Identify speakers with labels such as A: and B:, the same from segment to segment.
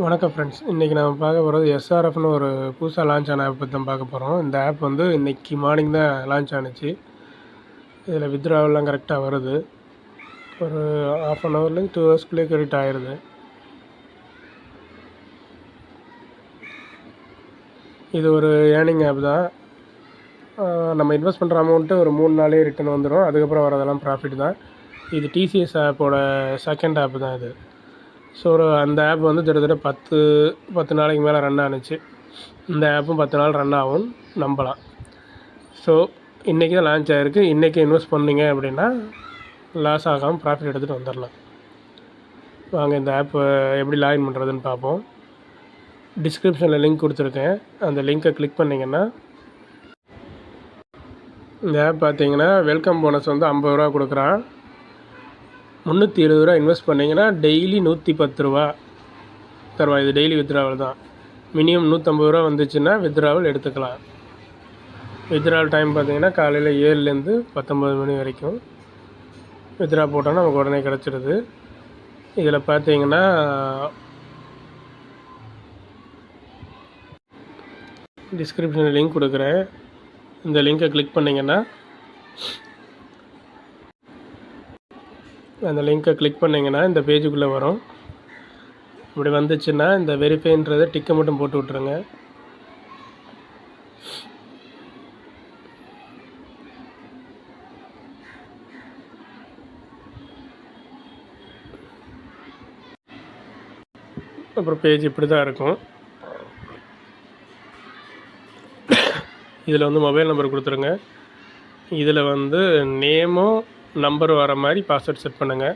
A: வணக்கம் ஃப்ரெண்ட்ஸ். இன்றைக்கி நம்ம பார்க்க போகிறது எஸ்ஆர்எஃப்னு ஒரு புதுசாக லான்ச் ஆன ஆப் பற்றி தான் பார்க்க போகிறோம். இந்த ஆப் வந்து இன்றைக்கி மார்னிங் தான் லான்ச் ஆணுச்சு. இதில் வித்ட்ராவெல்லாம் கரெக்டாக வருது. ஒரு 1/2 ஹவர்லேருந்து 2 ஹவர்ஸ்க்குள்ளே கிரெடிட் ஆகிடுது. இது ஒரு ஏர்னிங் ஆப் தான். நம்ம இன்வெஸ்ட் பண்ணுற அமௌண்ட்டு ஒரு 3 நாளே ரிட்டர்ன் வந்துடும். அதுக்கப்புறம் வரதெல்லாம் ப்ராஃபிட் தான். இது டிசிஎஸ் ஆப்போட செகண்ட் ஆப் தான் இது. ஸோ அந்த ஆப் வந்து கிட்டத்தட்ட 10 நாளைக்கு மேலே ரன் ஆணுச்சு. இந்த ஆப்பும் 10 நாள் ரன் ஆகும் நம்பலாம். ஸோ இன்றைக்கி தான் லான்ச் ஆகிருக்கு. இன்றைக்கி இன்வெஸ்ட் பண்ணிங்க அப்படின்னா லாஸ் ஆகாமல் ப்ராஃபிட் எடுத்துகிட்டு வந்துடலாம். வாங்க இந்த ஆப்பை எப்படி லாகின் பண்ணுறதுன்னு பார்ப்போம். டிஸ்கிரிப்ஷனில் லிங்க் கொடுத்துருக்கேன். அந்த லிங்க்கை கிளிக் பண்ணிங்கன்னா இந்த ஆப் பார்த்தீங்கன்னா வெல்கம் போனஸ் வந்து 50 ரூபா கொடுக்குறான். 370 ரூபா இன்வெஸ்ட் பண்ணிங்கன்னா டெய்லி 110 ரூபா தருவா. இது டெய்லி வித்ட்ராவல் தான். மினிமம் 150 ரூபா வந்துச்சுன்னா வித்ட்ராவல் எடுத்துக்கலாம். வித்ட்ராவல் டைம் பார்த்திங்கன்னா காலையில் 7லேருந்து 19 மணி வரைக்கும் வித்ட்ரா போட்டோன்னா நமக்கு உடனே கிடச்சிடுது. இதில் பார்த்தீங்கன்னா டிஸ்கிரிப்ஷனில் லிங்க் கொடுக்குறேன். இந்த லிங்கை கிளிக் பண்ணிங்கன்னா அந்த லிங்க்கை கிளிக் பண்ணிங்கன்னா இந்த பேஜுக்குள்ளே வரும். இப்படி வந்துச்சுன்னா இந்த வெரிஃபைன்றதை டிக்கை மட்டும் போட்டு விட்ருங்க. அப்புறம் பேஜ் இப்படி தான் இருக்கும். இதில் வந்து மொபைல் நம்பர் கொடுத்துருங்க. இதில் வந்து நேமும் நம்பர் வர மாதிரி பாஸ்வேர்ட் செட் பண்ணுங்கள்.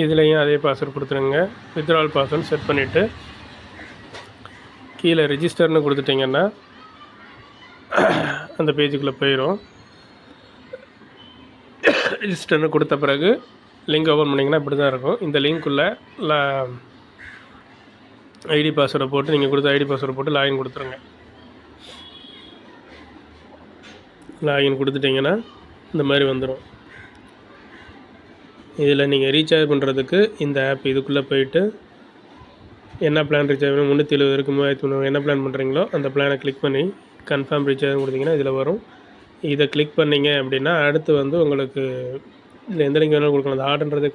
A: இதுலேயும் அதே பாஸ்வேர்ட் கொடுத்துருங்க. வித்ட்ராவல் பாஸ்வேர்ட் செட் பண்ணிவிட்டு கீழே ரிஜிஸ்டர்னு கொடுத்துட்டிங்கன்னா அந்த பேஜுக்குள்ளே போயிடும். ரிஜிஸ்டர்னு கொடுத்த பிறகு லிங்க் ஓப்பன் பண்ணிங்கன்னா இப்படி தான் இருக்கும். இந்த லிங்க்குள்ளே ஐடி பாஸ்வேர்டை போட்டு நீங்கள் கொடுத்த ஐடி பாஸ்வேர்டை போட்டு லாகின் கொடுத்துருங்க. லாகின் கொடுத்துட்டிங்கன்னா இந்த மாதிரி வந்துடும். இதில் நீங்கள் ரீசார்ஜ் பண்ணுறதுக்கு இந்த ஆப் இதுக்குள்ளே போயிட்டு என்ன பிளான் ரீசார்ஜ் பண்ணணும் 370 இருக்குது 3300 என்ன பிளான் பண்ணுறீங்களோ அந்த பிளானை கிளிக் பண்ணி கன்ஃபார்ம் ரீசார்ஜ் கொடுத்தீங்கன்னா இதில் வரும். இதை கிளிக் பண்ணிங்க அப்படின்னா அடுத்து வந்து உங்களுக்கு இதில் எந்த லிங்க் வேணாலும் கொடுக்கலாம். அந்த ஆர்டர்ன்றதே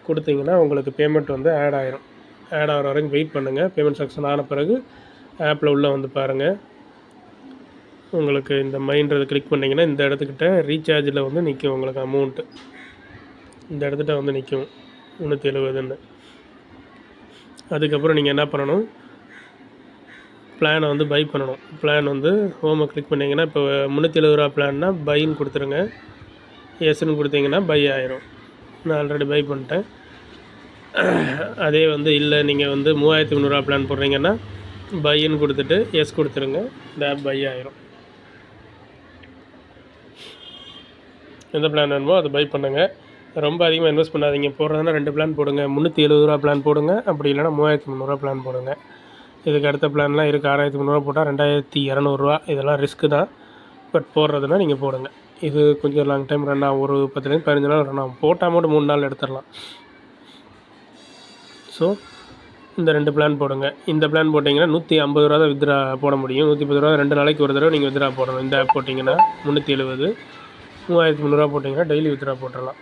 A: கொடுத்தீங்கன்னா உங்களுக்கு பேமெண்ட் வந்து ஆட் ஆகிரும். ஆட் ஆகிற வரைக்கும் வெயிட் பண்ணுங்கள். பேமெண்ட் சக்ஸஸ் ஆன பிறகு ஆப்பில் உள்ளே வந்து பாருங்கள். உங்களுக்கு இந்த மைன்றதை கிளிக் பண்ணிங்கன்னா இந்த இடத்துக்கிட்ட ரீசார்ஜில் வந்து நிற்கும். உங்களுக்கு அமௌண்ட்டு இந்த இடத்துட்ட வந்து நிற்கும் 370ன்னு. அதுக்கப்புறம் நீங்கள் என்ன பண்ணணும், பிளானை வந்து பை பண்ணணும். பிளான் வந்து ஹோமை கிளிக் பண்ணிங்கன்னா இப்போ 370 ரூபா பிளான்னா பைன்னு கொடுத்துருங்க. எஸ்ன்னு கொடுத்தீங்கன்னா பை ஆயிரும். நான் ஆல்ரெடி பை பண்ணிட்டேன். அதே வந்து இல்லை நீங்கள் வந்து 3300 ரூபா பிளான் போடுறீங்கன்னா பைன்னு கொடுத்துட்டு எஸ் கொடுத்துருங்க. இந்த ஆப் பை ஆயிரும். எந்த பிளான் வேணுமோ அதை பை பண்ணுங்கள். ரொம்ப அதிகமாக இன்வெஸ்ட் பண்ணாதீங்க. போடுறதுனா 2 பிளான் போடுங்க. 370 ரூபா பிளான் போடுங்க. அப்படி இல்லைனா 3300 ரூபா பிளான் போடுங்க. இதுக்கு அடுத்த பிளான்லாம் இருக்குது. 6300 போட்டால் 2200 ரூபா. இதெல்லாம் ரிஸ்க்கு தான். பட் போடுறதுனா நீங்கள் போடுங்க. இது கொஞ்சம் லாங் டைம் ரன் ஆகும். ஒரு 10லேருந்து 15 நாள் ரன் ஆகும். போட்ட அமௌண்ட் 3 நாள் எடுத்துடலாம். ஸோ இந்த 2 பிளான் போடுங்க. இந்த பிளான் போட்டிங்கன்னா 150 ரூபா தான் வித்ட்ரா போட முடியும். 110 ரூபா 2 நாளைக்கு ஒரு தடவை நீங்கள் வித்ட்ரா போடணும். இந்த ஆப் போட்டிங்கன்னா 370 3300 ரூபா போட்டிங்கன்னா டெய்லி வித்ட்ரா போட்டுடலாம்.